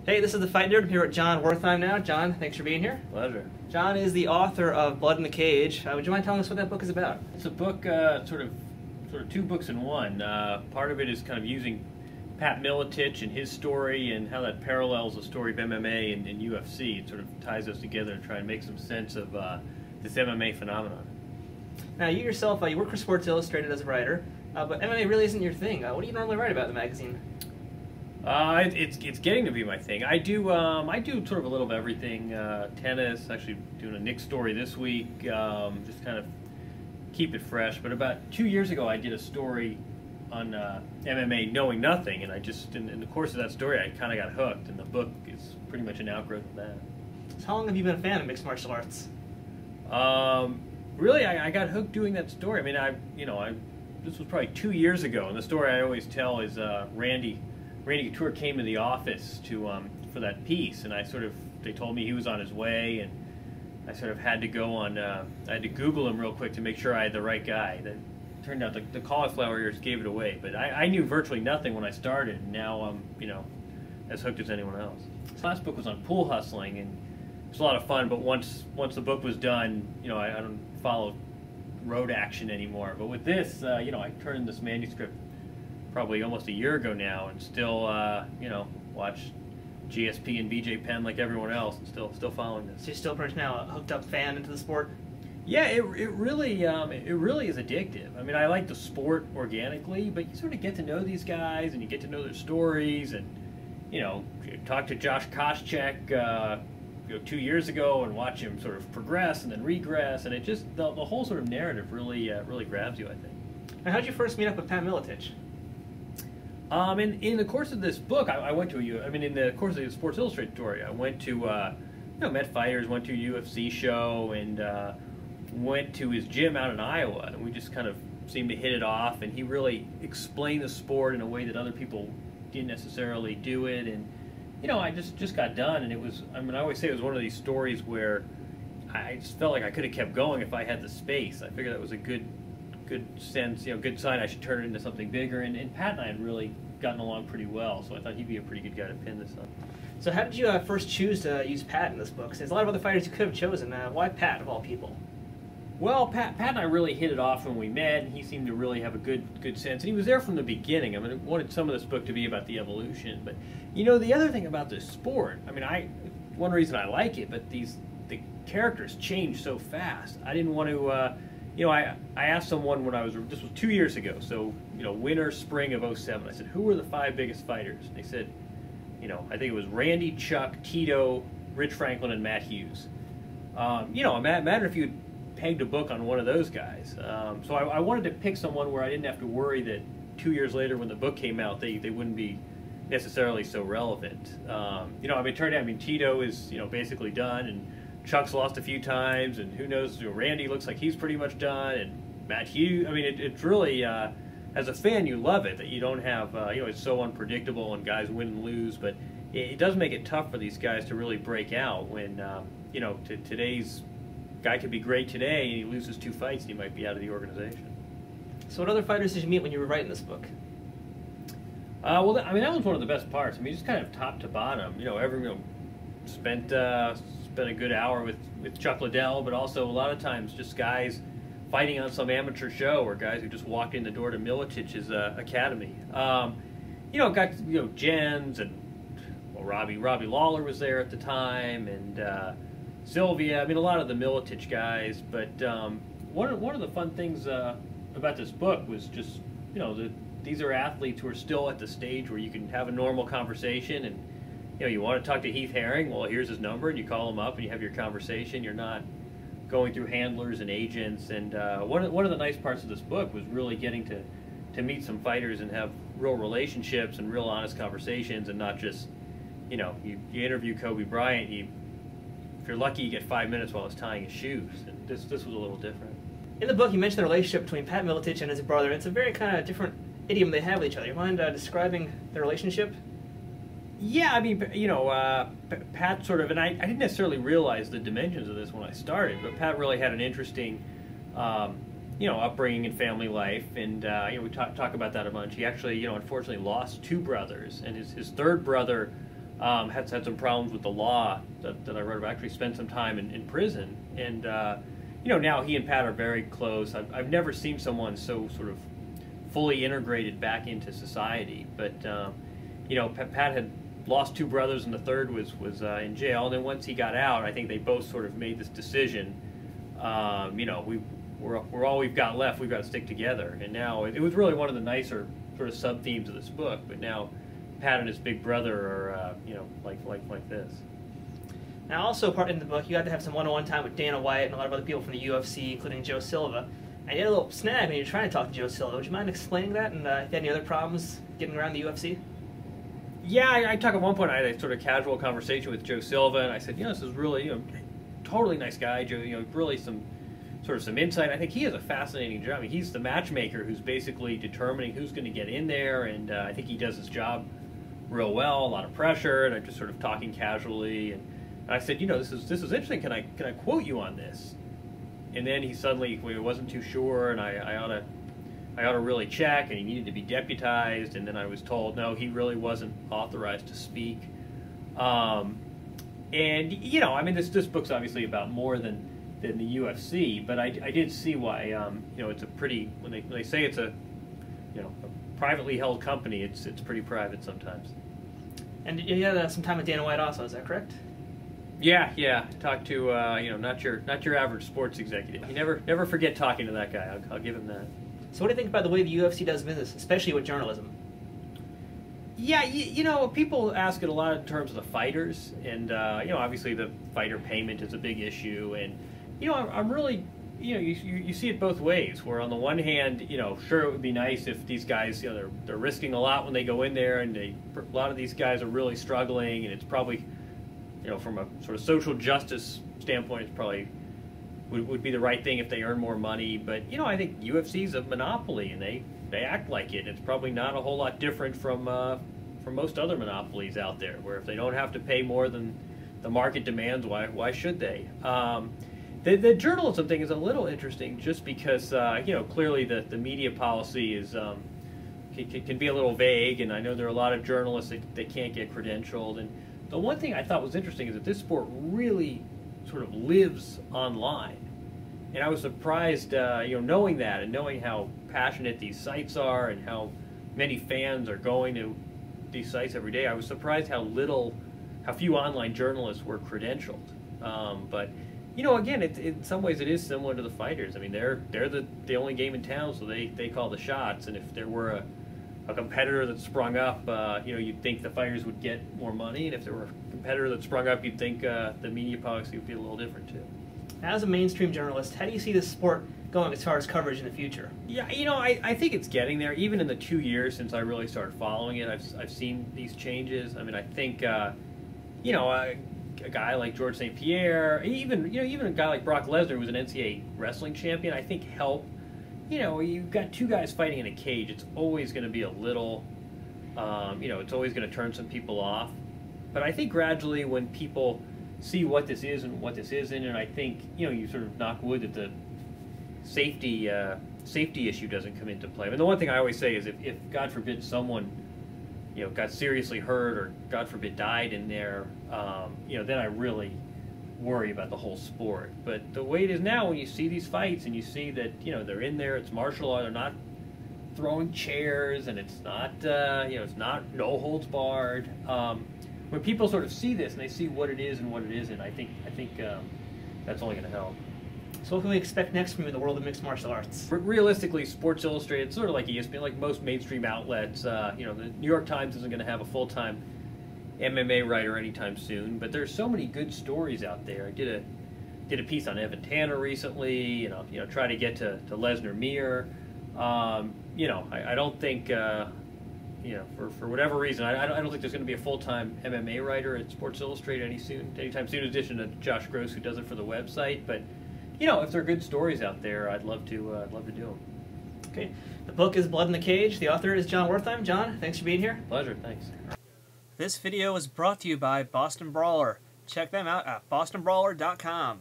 Hey, this is the Fight Nerd. I'm here with Jon Wertheim now. Jon, thanks for being here. Pleasure. Jon is the author of Blood in the Cage. Would you mind telling us what that book is about? It's a book, sort of two books in one. Part of it is kind of using Pat Miletich and his story and how that parallels the story of MMA and UFC. It sort of ties us together and try and make some sense of this MMA phenomenon. Now, you yourself, you work for Sports Illustrated as a writer, but MMA really isn't your thing. What do you normally write about in the magazine? It's getting to be my thing. I do sort of a little of everything. Tennis, actually doing a Knicks story this week, just kind of keep it fresh. But about 2 years ago, I did a story on MMA knowing nothing, and I just, in the course of that story, I kind of got hooked, and the book is pretty much an outgrowth of that. So how long have you been a fan of mixed martial arts? Really, I got hooked doing that story. I mean, this was probably 2 years ago, and the story I always tell is Randy Couture came to the office for that piece, and they told me he was on his way, and I sort of had to go on, I had to Google him real quick to make sure I had the right guy. That turned out the cauliflower ears gave it away, but I knew virtually nothing when I started, and now I'm, as hooked as anyone else. The last book was on pool hustling, and it was a lot of fun, but once the book was done, I don't follow road action anymore. But with this, I turned this manuscript probably almost a year ago now, and still, watch GSP and BJ Penn like everyone else, and still following this. So you're still pretty much now a hooked up fan into the sport? Yeah, it really is addictive. I mean, I like the sport organically, but you sort of get to know these guys, and you get to know their stories, and talk to Josh Koscheck 2 years ago and watch him sort of progress and then regress, and it just the whole sort of narrative really grabs you, I think. And how did you first meet up with Pat Miletich? In the course of this book, I went to in the course of the Sports Illustrated story, I went to, met fighters, went to a UFC show, and went to his gym out in Iowa, and we just kind of seemed to hit it off, and he really explained the sport in a way that other people didn't necessarily do it, and, I just got done, and it was, I always say it was one of these stories where I just felt like I could have kept going if I had the space. I figured that was a good sense, good sign I should turn it into something bigger. And Pat and I had really gotten along pretty well, so I thought he'd be a pretty good guy to pin this on. So how did you first choose to use Pat in this book? There's a lot of other fighters you could have chosen. Why Pat, of all people? Well, Pat and I really hit it off when we met, and he seemed to really have a good sense. And he was there from the beginning. I wanted some of this book to be about the evolution. But, the other thing about this sport, one reason I like it, but the characters change so fast. I didn't want to... I asked someone this was 2 years ago, so, winter, spring of '07. I said, who were the 5 biggest fighters? And they said, I think it was Randy, Chuck, Tito, Rich Franklin, and Matt Hughes. Imagine if you'd pegged a book on one of those guys. So I wanted to pick someone where I didn't have to worry that 2 years later when the book came out, they wouldn't be necessarily so relevant. Turned out, Tito is, basically done, and Chuck's lost a few times, and who knows, Randy looks like he's pretty much done, and Matt Hughes, it's really, as a fan, you love it, that you don't have, it's so unpredictable and guys win and lose, but it does make it tough for these guys to really break out when, today's guy could be great today, and he loses 2 fights, and he might be out of the organization. So what other fighters did you meet when you were writing this book? That was one of the best parts. Just kind of top to bottom, spent a good hour with Chuck Liddell, but also a lot of times just guys fighting on some amateur show, or guys who just walked in the door to Miletich's academy. Jens and Robbie Lawler was there at the time, and Sylvia. A lot of the Miletich guys. But one of the fun things about this book was just these are athletes who are still at the stage where you can have a normal conversation, and you want to talk to Heath Herring, well, here's his number, and you call him up and you have your conversation. You're not going through handlers and agents. And one of the nice parts of this book was really getting to meet some fighters and have real relationships and real honest conversations, and not just, you interview Kobe Bryant, if you're lucky, you get 5 minutes while he's tying his shoes. And this was a little different. In the book, you mentioned the relationship between Pat Miletich and his brother. It's a very kind of different idiom they have with each other. You mind describing their relationship? Yeah, Pat sort of, and I didn't necessarily realize the dimensions of this when I started, but Pat really had an interesting, upbringing and family life, and we talk about that a bunch. He actually, unfortunately lost 2 brothers, and his third brother had some problems with the law that I wrote about. Actually spent some time in prison, and now he and Pat are very close. I've never seen someone so sort of fully integrated back into society. But Pat had lost 2 brothers, and the third was in jail. And then once he got out, I think they both sort of made this decision. We're all we've got left. We've got to stick together. And now it was really one of the nicer sort of sub themes of this book. But now Pat and his big brother are like this. Now, also part in the book, you got to have some one-on-one time with Dana White and a lot of other people from the UFC, including Joe Silva. And you had a little snag when you were trying to talk to Joe Silva. Would you mind explaining that? And if you had any other problems getting around the UFC? Yeah, I talked at one point. I had a sort of casual conversation with Joe Silva, and I said, this is really, totally nice guy. Joe, really some insight. I think he has a fascinating job. I mean, he's the matchmaker who's basically determining who's going to get in there, and I think he does his job real well. A lot of pressure, and I'm just sort of talking casually, and I said, this is interesting. Can I quote you on this? And then he suddenly wasn't too sure, and I ought to really check, and he needed to be deputized. And then I was told, no, he really wasn't authorized to speak. This book's obviously about more than the UFC, but I did see why. It's a pretty when they say it's a privately held company, it's pretty private sometimes. And you had some time with Dana White also, is that correct? Yeah. Talked to not your average sports executive. You never forget talking to that guy. I'll give him that. So what do you think about the way the UFC does business, especially with journalism? Yeah, people ask it a lot in terms of the fighters, and obviously the fighter payment is a big issue, and I'm really you see it both ways. Where on the one hand, sure it would be nice if these guys, they're risking a lot when they go in there, and a lot of these guys are really struggling, and it's probably from a sort of social justice standpoint, it's probably would be the right thing if they earn more money. But I think UFC's a monopoly, and they act like it. It's probably not a whole lot different from most other monopolies out there, where if they don't have to pay more than the market demands, why should they? The journalism thing is a little interesting, just because clearly the media policy is can be a little vague, and I know there are a lot of journalists that can't get credentialed. And the one thing I thought was interesting is that this sport really sort of lives online. And I was surprised, knowing that, and knowing how passionate these sites are and how many fans are going to these sites every day. I was surprised how few online journalists were credentialed. But again, in some ways it is similar to the fighters. I mean, they're the only game in town, so they call the shots. And if there were a competitor that sprung up, you'd think the fighters would get more money, and if there were a competitor that sprung up, you'd think the media policy would be a little different too. As a mainstream journalist, how do you see this sport going as far as coverage in the future? Yeah, I think it's getting there. Even in the 2 years since I really started following it, I've seen these changes. I mean, I think a guy like George St. Pierre, even a guy like Brock Lesnar, who was an NCAA wrestling champion, I think help. You've got 2 guys fighting in a cage. It's always going to be a little, it's always going to turn some people off. But I think gradually, when people see what this is and what this isn't, and I think you sort of knock wood that the safety issue doesn't come into play. I mean, the one thing I always say is if God forbid someone got seriously hurt, or God forbid died in there, then I really worry about the whole sport. But the way it is now, when you see these fights and you see that they're in there, it's martial art, they're not throwing chairs, and it's not it's not no holds barred. When people sort of see this and they see what it is and what it isn't, I think that's only going to help. So what can we expect next from you in the world of mixed martial arts? Realistically, Sports Illustrated, sort of like ESPN, like most mainstream outlets, the New York Times isn't going to have a full-time MMA writer anytime soon, but there's so many good stories out there. I did a piece on Evan Tanner recently, try to get to Lesnar Mir. I don't think, for whatever reason, I don't think there's going to be a full-time MMA writer at Sports Illustrated anytime soon, in addition to Josh Gross, who does it for the website. But if there are good stories out there, I'd love to do them. Okay. The book is Blood in the Cage. The author is Jon Wertheim. Jon, thanks for being here. Pleasure. Thanks. This video was brought to you by Boston Brawler. Check them out at bostonbrawler.com.